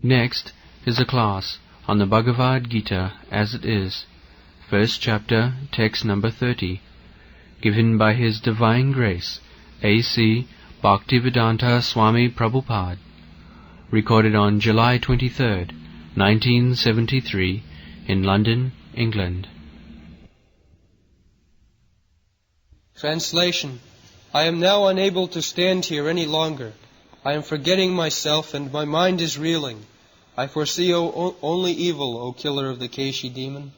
Next is a class on the Bhagavad-gītā as it is, first chapter, text number 30, given by His Divine Grace, A.C. Bhaktivedanta Swami Prabhupada, recorded on July 23rd, 1973, in London, England. Translation. I am now unable to stand here any longer. I am forgetting myself and my mind is reeling. I foresee only evil, O killer of the Keshi demon.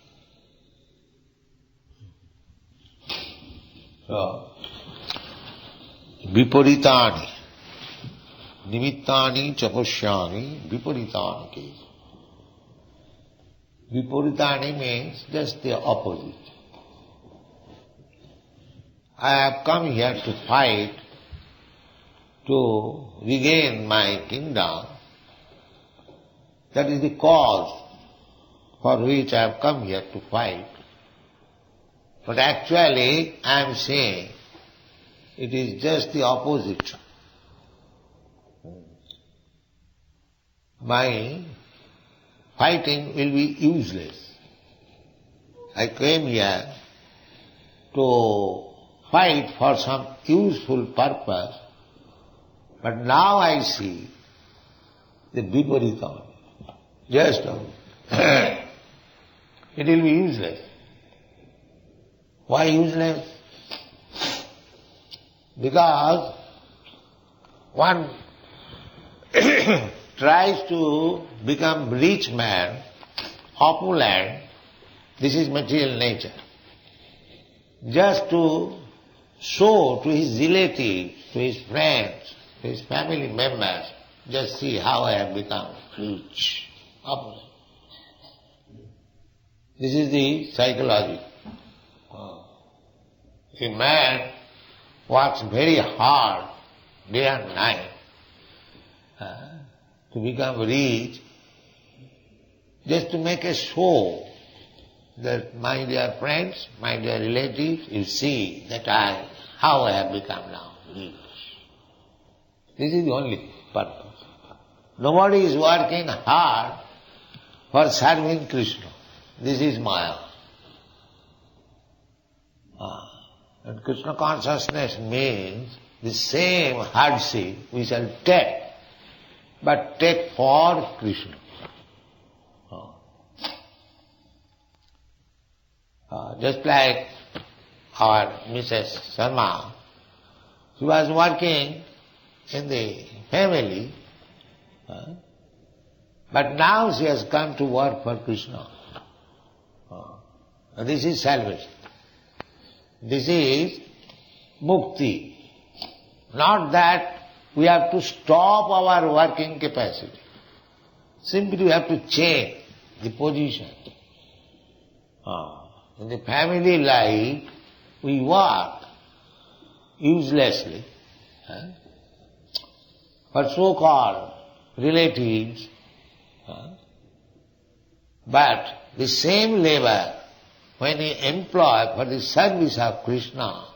Viparitani nimittani chapashyani viparitani ke. Viparitani means just the opposite. I have come here to fight to regain my kingdom. That is the cause for which I have come here to fight. But actually I am saying it is just the opposite. My fighting will be useless. I came here to fight for some useful purpose, but now I see the Viparita. Just it will be useless. Why useless? Because one tries to become rich man, opulent, this is material nature, just to show to his relatives, to his friends, to his family members, just see how I have become rich, opulent. This is the psychology. A man works very hard day and night to become rich, just to make a show that, my dear friends, my dear relatives, you see that how I have become now rich. This is the only purpose. Nobody is working hard for serving Krishna. This is Maya. And Krishna consciousness means the same hardship we shall take, but take for Krishna. Just like our Mrs. Sharma, she was working in the family, but now she has come to work for Krishna. This is salvation. This is mukti. Not that we have to stop our working capacity. Simply we have to change the position. In the family life, we work uselessly for so-called relatives, but the same labor, when we employ for the service of Krishna,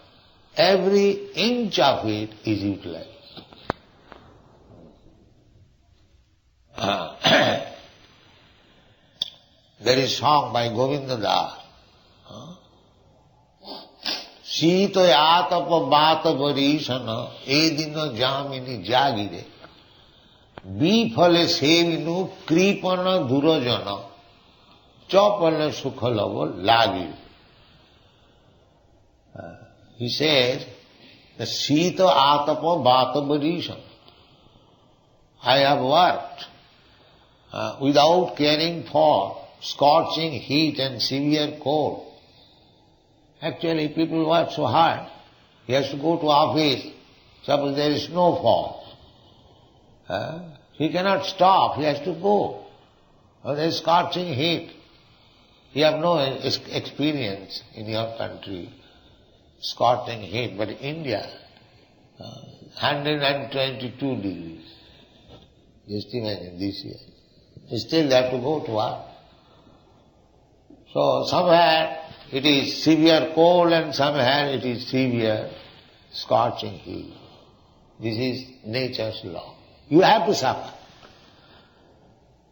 every inch of it is utilized. There is a song by Govinda Das. Sito yatapa bata varishana edina jamini jagire bifale sevinu kripana durajana chapale sukhalava lagi. He says, the Sita Atapa Bata Varishana. I have worked without caring for scorching heat and severe cold. Actually, people work so hard. He has to go to office, suppose there is snowfall. He cannot stop, he has to go. Or there is scorching heat. You have no experience in your country, scorching heat, but India, 122 degrees. Just imagine this year. Still they have to go to work. So somewhere it is severe cold and somewhere it is severe scorching heat. This is nature's law. You have to suffer.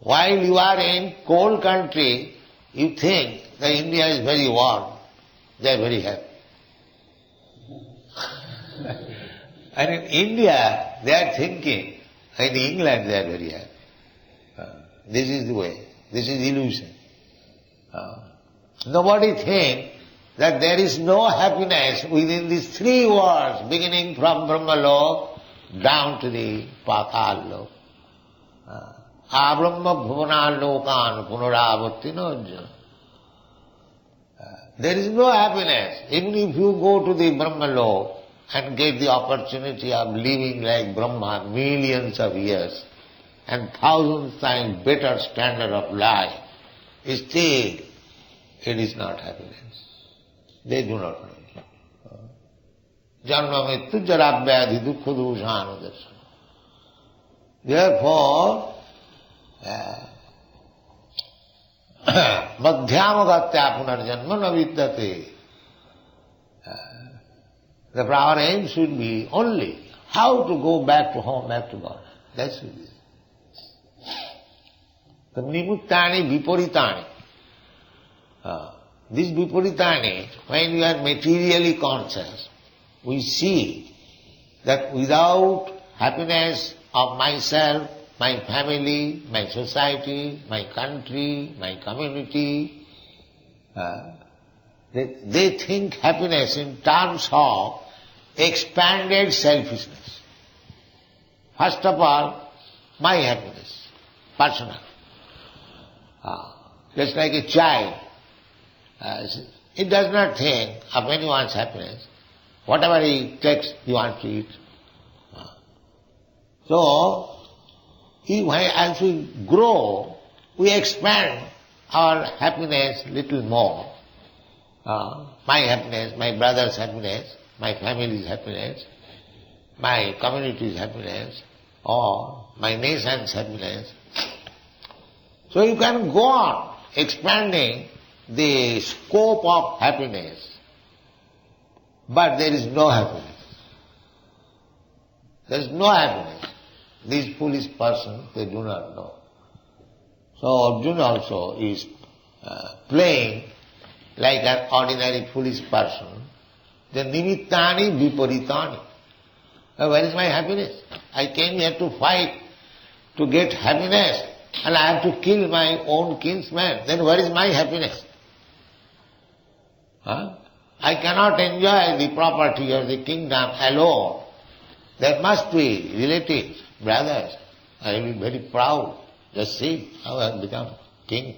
While you are in cold country, you think that India is very warm. They are very happy. And in India, they are thinking, in England they are very happy. This is the way. This is illusion. Nobody thinks that there is no happiness within these three worlds, beginning from Brahmalok down to the Patal Lok. Abrahma bhuvana lokan punaravartino. There is no happiness. Even if you go to the Brahmalok and get the opportunity of living like Brahma millions of years and thousands times better standard of life, still it is not happiness. They do not know. Janma mrityu jara vyadhi dukkha dusana darsana. Therefore, madhyamagatya punarjanma na vidyate. The our aim should be only how to go back to home, back to God. That should be. The nimuttani viparitani. These viparitani, when we are materially conscious, we see that without happiness of myself, my family, my society, my country, my community, they think happiness in terms of expanded selfishness. First of all, my happiness, personal. Just like a child, it does not think of anyone's happiness. Whatever he takes, he wants to eat. So, as we grow, we expand our happiness little more. My happiness, my brother's happiness, my family's happiness, my community's happiness, or my nation's happiness. So you can go on expanding the scope of happiness, but there is no happiness. There is no happiness. These foolish persons, they do not know. So Arjuna also is playing like an ordinary foolish person. The nimittani viparitani. Where is my happiness? I came here to fight, to get happiness, and I have to kill my own kinsman. Then where is my happiness? I cannot enjoy the property or the kingdom alone. There must be relatives, brothers. I will be very proud. Just see how I have become king.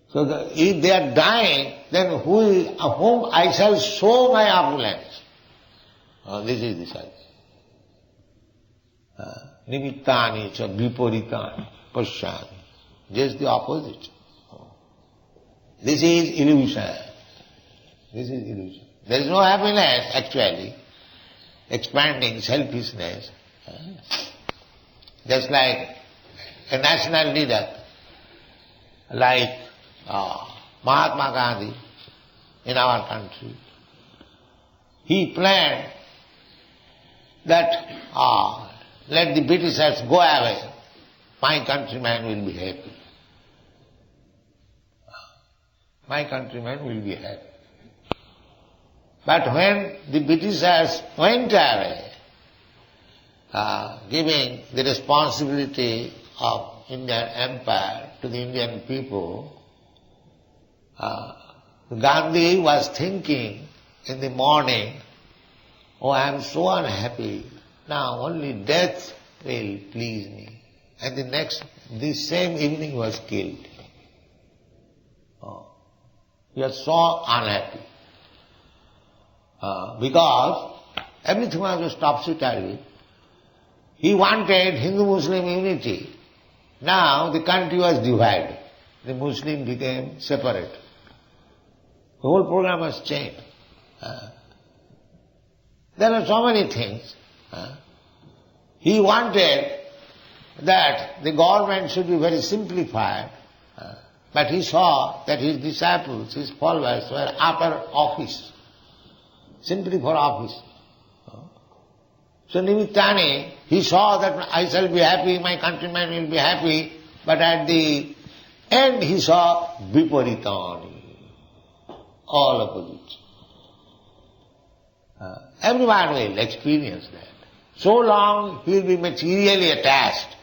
So if they are dying, then whom I shall show my opulence? This is the size. Nimittani cha viparitani pashyami. Just the opposite. This is illusion. This is illusion. There is no happiness actually. Expanding selfishness. Just like a national leader, like Mahatma Gandhi in our country. He planned that let the Britishers go away, my countrymen will be happy. My countrymen will be happy. But when the Britishers went away, giving the responsibility of Indian empire to the Indian people, Gandhi was thinking in the morning, oh, I am so unhappy, now only death will please me. And the same evening he was killed. He was so unhappy. Because everything was topsy-turvy. He wanted Hindu-Muslim unity. Now the country was divided. The Muslim became separate. The whole program was changed. There are so many things. He wanted that the government should be very simplified, but he saw that his disciples, his followers were after office, simply for office. So nimittani, he saw that I shall be happy, my countrymen will be happy, But at the end he saw viparitani, all opposites. Everyone will experience that. So long he will be materially attached.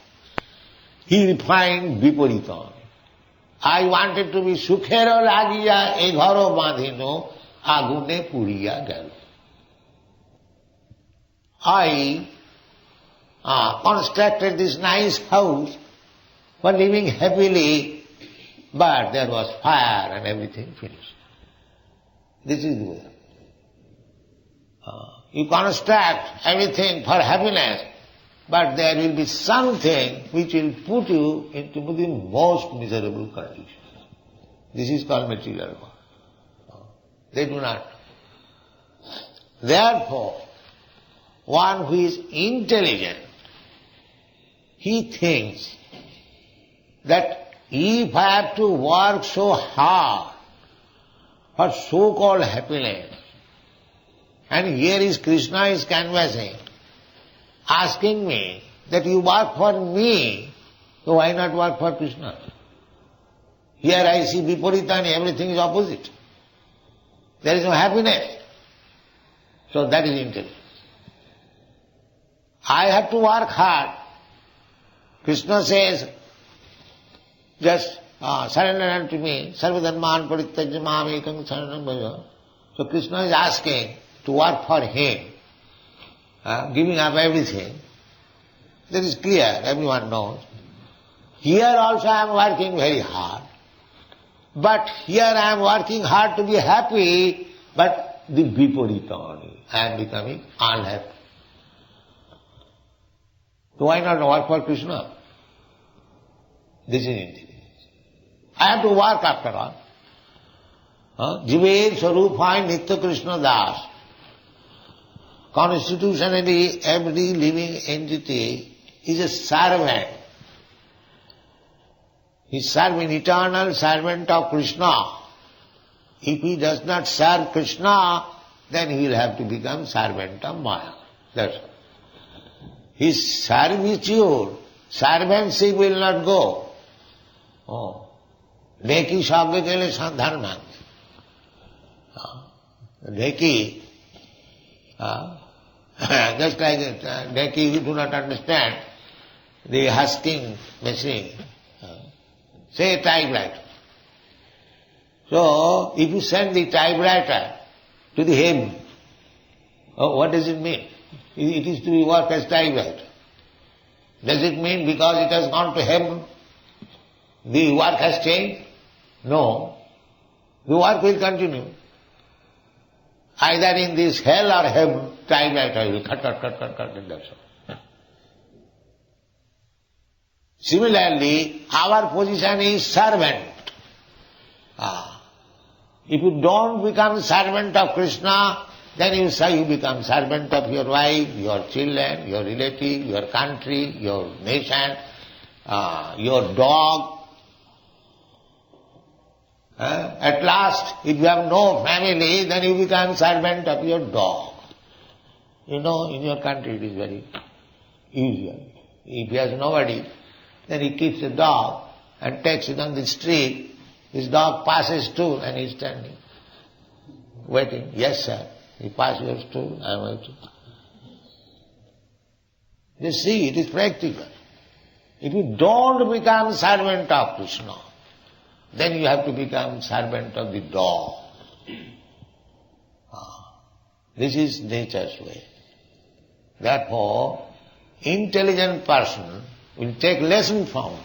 He refined viparitani. I wanted to be sukhero lagiya egharo bandhino agune puriya gelo. I constructed this nice house for living happily, but there was fire and everything finished. This is the way. You construct everything for happiness, but there will be something which will put you into the most miserable condition. This is called material world. They do not. Therefore, one who is intelligent, he thinks that if I have to work so hard for so-called happiness, and here is Krishna is canvassing, asking me that you work for me, so why not work for Krishna? Here I see viparitani, everything is opposite. There is no happiness. So that is intelligence. I have to work hard. Krishna says, just surrender unto me, sarvadharman parityajya mam ekam saranam bhaja. So Krishna is asking to work for him, giving up everything. That is clear, everyone knows. Here also I am working very hard. But here I am working hard to be happy, but the viparitani, I am becoming unhappy. So why not work for Krishna? This is intelligence. I have to work after all. Jiver Swarupāi Nitya Krishna Das. Constitutionally, every living entity is a servant. He is serving eternal servant of Krishna. If he does not serve Krishna, then he will have to become servant of Maya. That's all. His servitude, servantship will not go. Dheki shabda kele sandharman. Dheki, just like Dheki, you do not understand the husking machine. Say typewriter. So, if you send the typewriter to the hymn, what does it mean? It is to be work as typewriter. Does it mean because it has gone to heaven, the work has changed? No. The work will continue. Either in this hell or heaven, typewriter will cut, and that's all. Similarly, our position is servant. If you don't become servant of Krishna, then you say you become servant of your wife, your children, your relative, your country, your nation, your dog. At last, if you have no family, then you become servant of your dog. You know, in your country it is very usual. If he has nobody, then he keeps a dog and takes it on the street. His dog passes too and he is standing, waiting. Yes, sir. He passes yours too, I am waiting. You see, it is practical. If you don't become servant of Krishna, then you have to become servant of the dog. This is nature's way. Therefore, intelligent person will take lesson from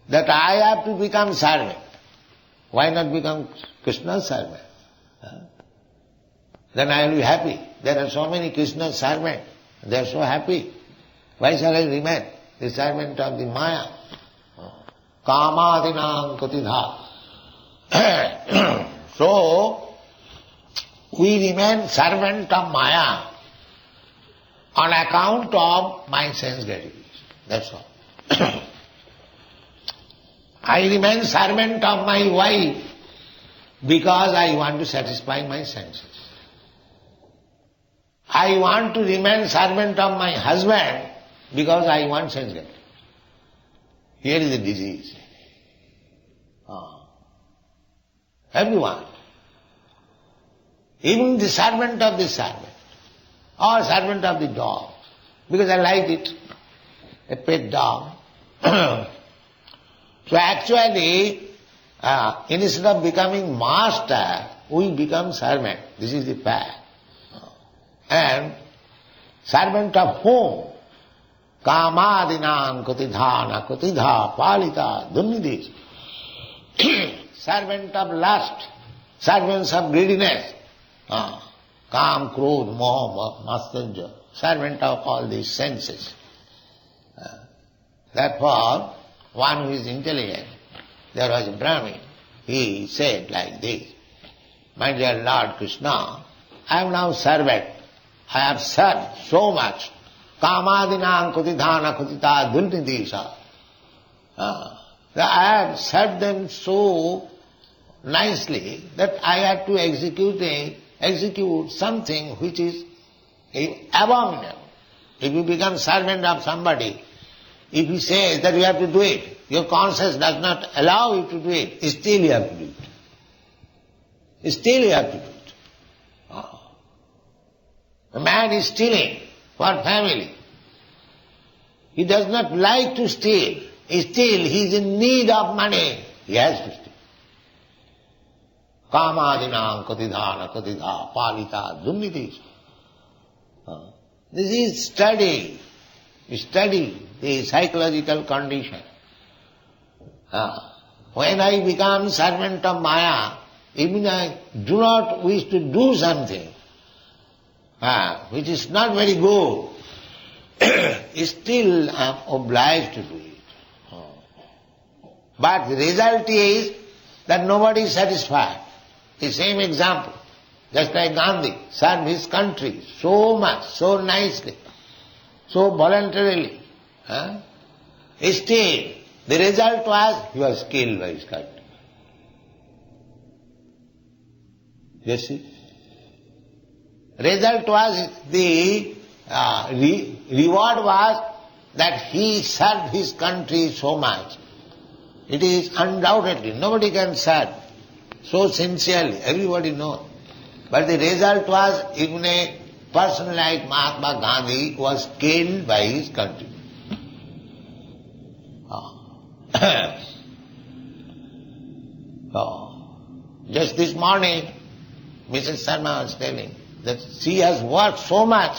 that I have to become servant. Why not become Krishna's servant? Then I will be happy. There are so many Krishna's servants. They are so happy. Why shall I remain the servant of the Maya? Kāmādinām katidhā. So, we remain servant of Maya on account of my sense gratification. That's all. I remain servant of my wife because I want to satisfy my senses. I want to remain servant of my husband because I want sense gratification. Here is the disease. Everyone. Even the servant of the servant, or servant of the dog, because I like it, a pet dog. So actually, instead of becoming master, we become servant. This is the fact. And servant of whom? Kamadinam kutidhana kutidha palita dunnidis. Servant of lust, servants of greediness. Kam, krodh, moha, matsarya, servant of all these senses. Therefore, one who is intelligent, there was a Brahmin, he said like this, my dear Lord Krishna, I am now servant. I have served so much. Kamadinam kutidhana kutita dunnidisa. I have served them so nicely that I have to execute something which is abominable. If you become servant of somebody, if he says that you have to do it, your conscience does not allow you to do it, still you have to do it. Still you have to do it. A man is stealing for family. He does not like to steal. Still he is in need of money. He has to steal. Kamadinam katidhana katidha palita dunnidis. This is study. Study the psychological condition. When I become servant of Maya, even I do not wish to do something which is not very good, still I am obliged to do it. But the result is that nobody is satisfied. The same example, just like Gandhi served his country so much, so nicely, so voluntarily. Still, the result was he was killed by his country. You see? Result was the reward was that he served his country so much. It is undoubtedly, nobody can serve so sincerely, everybody knows. But the result was even a person like Mahatma Gandhi was killed by his country. Just this morning, Mrs. Sharma was telling that she has worked so much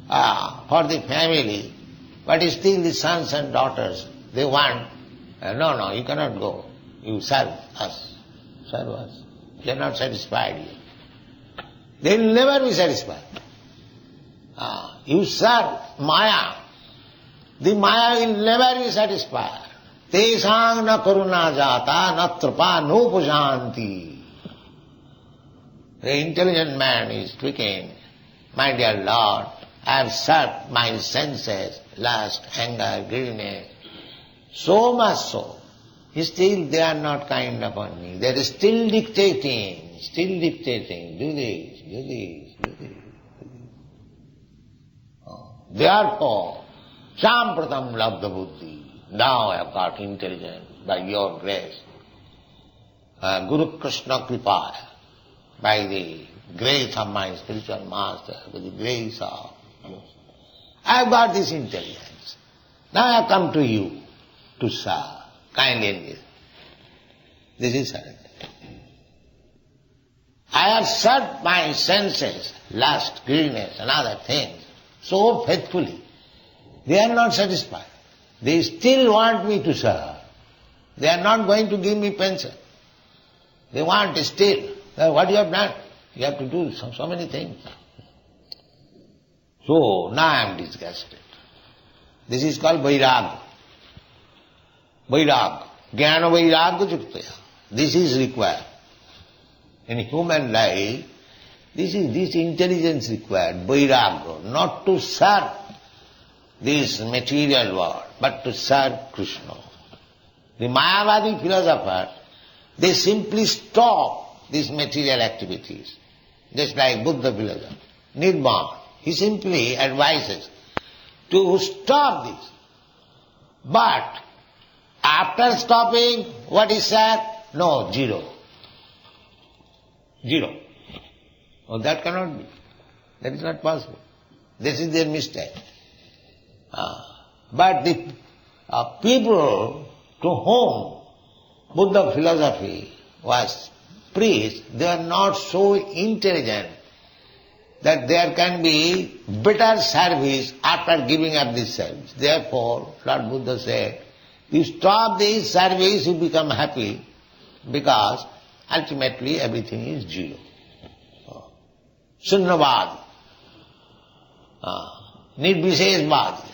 for the family, but still the sons and daughters, they want, no, you cannot go. You serve us. Serve us. They are not satisfied yet. They will never be satisfied. You serve Maya. The Maya will never be satisfied. Tesang na karuna jata na trapa no pujanti. The intelligent man is speaking, my dear Lord, I have served my senses, lust, anger, greediness, so much so. Still they are not kind upon me. They are still dictating, do this, do this, do this. Therefore, sampratam labdha buddhi. Now I have got intelligence by your grace. Guru Krishna Kripa, by the grace of my spiritual master, by the grace of... I have got this intelligence. Now I have come to you to serve. Kindly engage. This is surrender. I have served my senses, lust, greediness and other things so faithfully. They are not satisfied. They still want me to serve. They are not going to give me pension. They want still. What you have done? You have to do so many things. So now I am disgusted. This is called vairagya. Vairagya. Jnana vairagya juktaya. This is required. In human life, this intelligence required, vairagya, not to serve this material world, but to serve Krishna. The Mayavadi philosophers, they simply stop these material activities, just like Buddha philosopher, Nirvana. He simply advises to stop this. But after stopping, what is sad? No, zero. Zero. Oh, that cannot be. That is not possible. This is their mistake. But the people to whom Buddha philosophy was preached, they are not so intelligent that there can be better service after giving up this service. Therefore, Lord Buddha said, you stop this service, you become happy, because ultimately everything is zero. Sunnavad, Nirvisheshvad.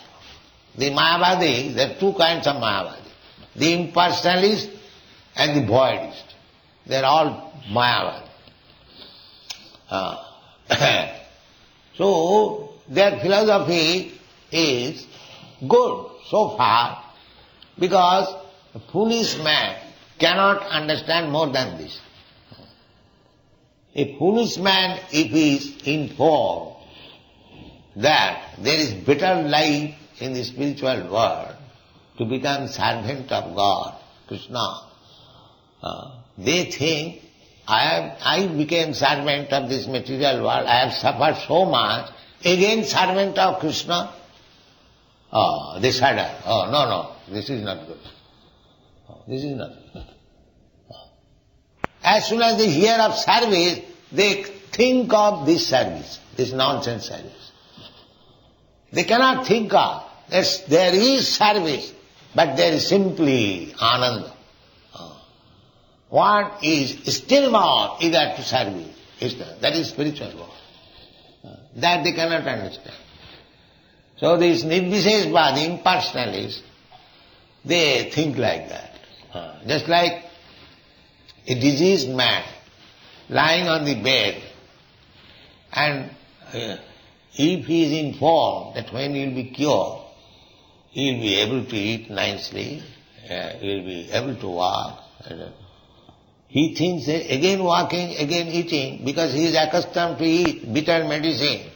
The Mayavadi, there are two kinds of Mayavadi. The impersonalist and the voidist. They are all Mayavadi. So, their philosophy is good so far, because a foolish man cannot understand more than this. A foolish man, if he is informed that there is better life in the spiritual world, to become servant of God, Krishna, they think, I became servant of this material world, I have suffered so much, again servant of Krishna. They shudder. No, this is not good. This is not good. As soon as they hear of service, they think of this service, this nonsense service. They cannot think of, there is service, but there is simply ananda. One is still more eager to serve Krishna. That is spiritual world. That they cannot understand. So these Nirvisheshvad, impersonalists, they think like that. Just like a diseased man lying on the bed, and if he is informed that when he will be cured, he will be able to eat nicely, he will be able to walk. He thinks again walking, again eating, because he is accustomed to eat bitter medicine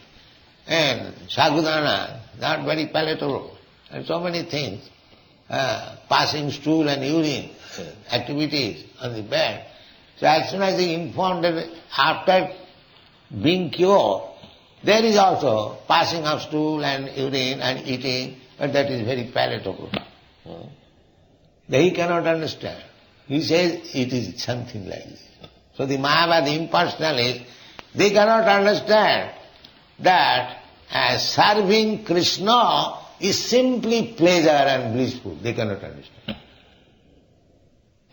and sagudana, not very palatable, and so many things, passing stool and urine activities on the bed. So as soon as he informed that after being cured, there is also passing of stool and urine and eating, but that is very palatable. He cannot understand. He says it is something like this. So the Mayavadi impersonalists, they cannot understand that serving Krishna is simply pleasure and blissful. They cannot understand.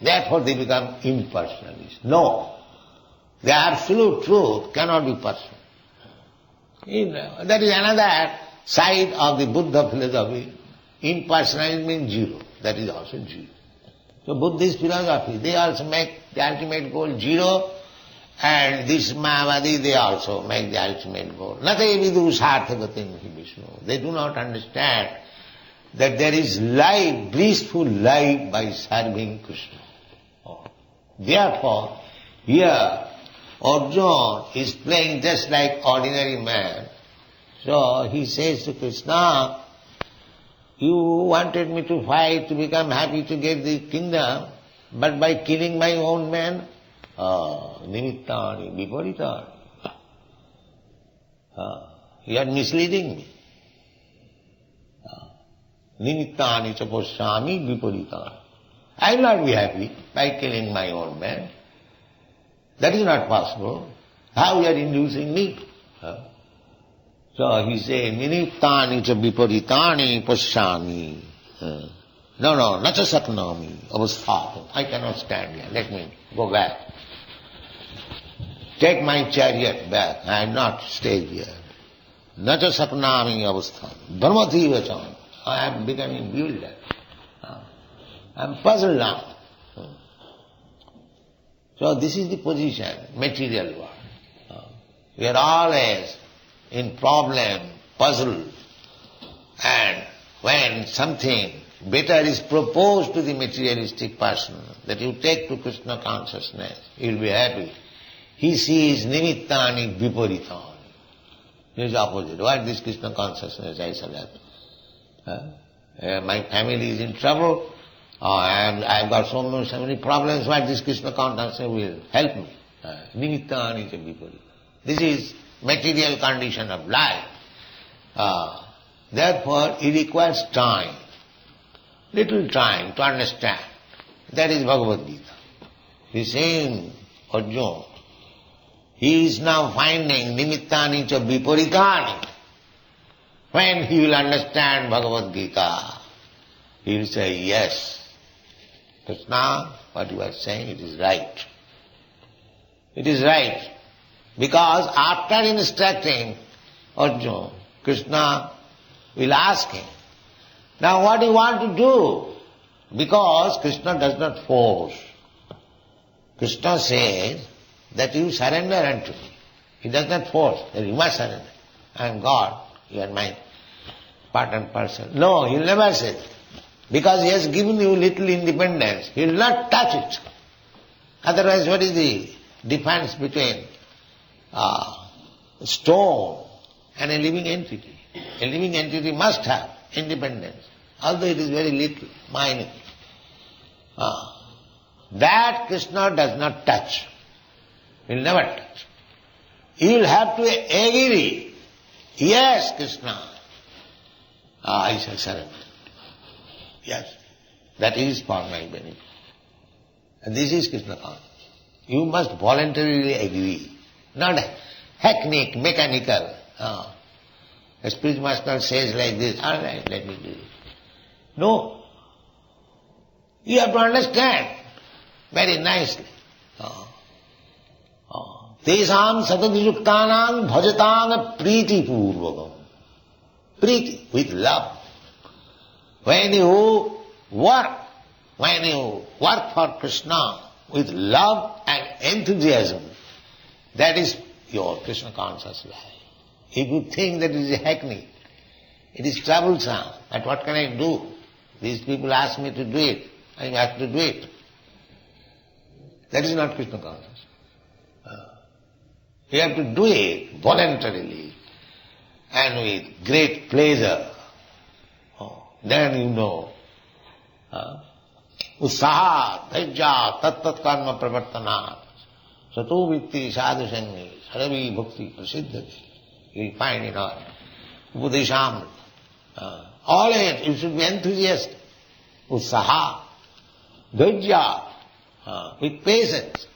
Therefore they become impersonalists. No, the absolute truth cannot be personal. That is another side of the Buddha philosophy. Impersonalism means zero. That is also zero. So Buddhist philosophy, they also make the ultimate goal zero, and this Mayavadi, they also make the ultimate goal. Nate vidu sarthagatim hi Vishnu. They do not understand that there is life, blissful life by serving Krishna. Therefore, here Arjuna is playing just like ordinary man. So he says to Krishna, you wanted me to fight, to become happy, to get the kingdom, but by killing my own men, nimittani, viparitani. You are misleading me. Nimittani chapossami viparitani. I will not be happy by killing my own men. That is not possible. How you are inducing me? So he said, nimittani cha viparitani pashyami. No, nacha saknami avasthatam. I cannot stand here. Let me go back. Take my chariot back. I am not staying here. Nacha saknami avasthatam. Brahmati vacham. I am becoming bewildered. I am puzzled now. So this is the position, material world. We are always in problem, puzzle, and when something better is proposed to the materialistic person, that you take to Krishna consciousness, he will be happy. He sees nimittani viparitani. It is opposite. What this Krishna consciousness I shall have? My family is in trouble, I've got so many problems, what this Krishna consciousness will help me. Nimittani ca viparita. This is material condition of life. Therefore, it requires time, little time to understand. That is Bhagavad-gītā. The same Arjuna, he is now finding nimittani ca viparitani. When he will understand Bhagavad-gītā, he will say, yes, Krishna, what you are saying, it is right. It is right. Because after instructing Arjuna, Krishna will ask him, now what do you want to do? Because Krishna does not force. Krishna says that you surrender unto me. He does not force, that you must surrender. I am God, you are my part and parcel. No, he will never say that. Because he has given you little independence, he will not touch it. Otherwise, what is the difference between a stone and a living entity? A living entity must have independence, although it is very little, minute. That Krishna does not touch. He will never touch. He will have to agree. Yes, Krishna, I shall surrender. Yes, that is for my benefit. And this is Krishna consciousness. You must voluntarily agree, not hackneyed, mechanical. A speech master says like this, all right, let me do it. No. You have to understand very nicely. Tesam satadiyuktanam bhajatam priti purvakam. Priti, with love. When you work for Krishna with love and enthusiasm, that is your Krishna conscious life. If you think that it is a hackney, it is troublesome, but what can I do? These people ask me to do it, I have to do it. That is not Krishna consciousness. You have to do it voluntarily and with great pleasure. Then you know. Utsaha, dhairya, tat karma pravartanat, sato vitti sadhu sangi, saravi bhakti prasiddhati. You will find in all. Upodeshamrita. All it, you should be enthusiastic. Utsaha, dhairya, with patience.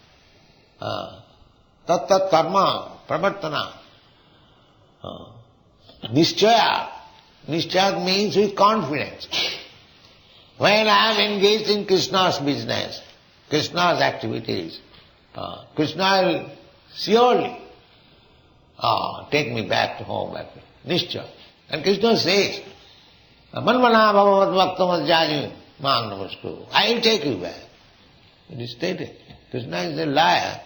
Tat karma pravartanat. Nishchaya. Nishchaya means with confidence. When I am engaged in Krishna's business, Krishna's activities, Krishna will surely take me back to home. Nishchaya. And Krishna says, Manmana bhagavad bhaktamadjani mang namaskuru. I will take you back. It is stated. Krishna is a liar.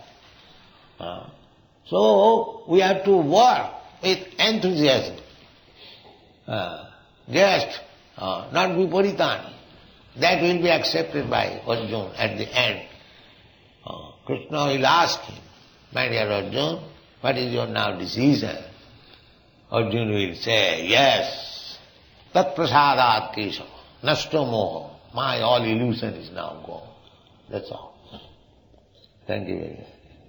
So we have to work with enthusiasm. Just not viparitani. That will be accepted by Arjuna at the end. Krishna will ask him, my dear Arjuna, what is your now decision? Arjuna will say, yes, tat prasadat kesava, nashto moha, my all illusion is now gone. That's all. Thank you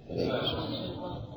very much.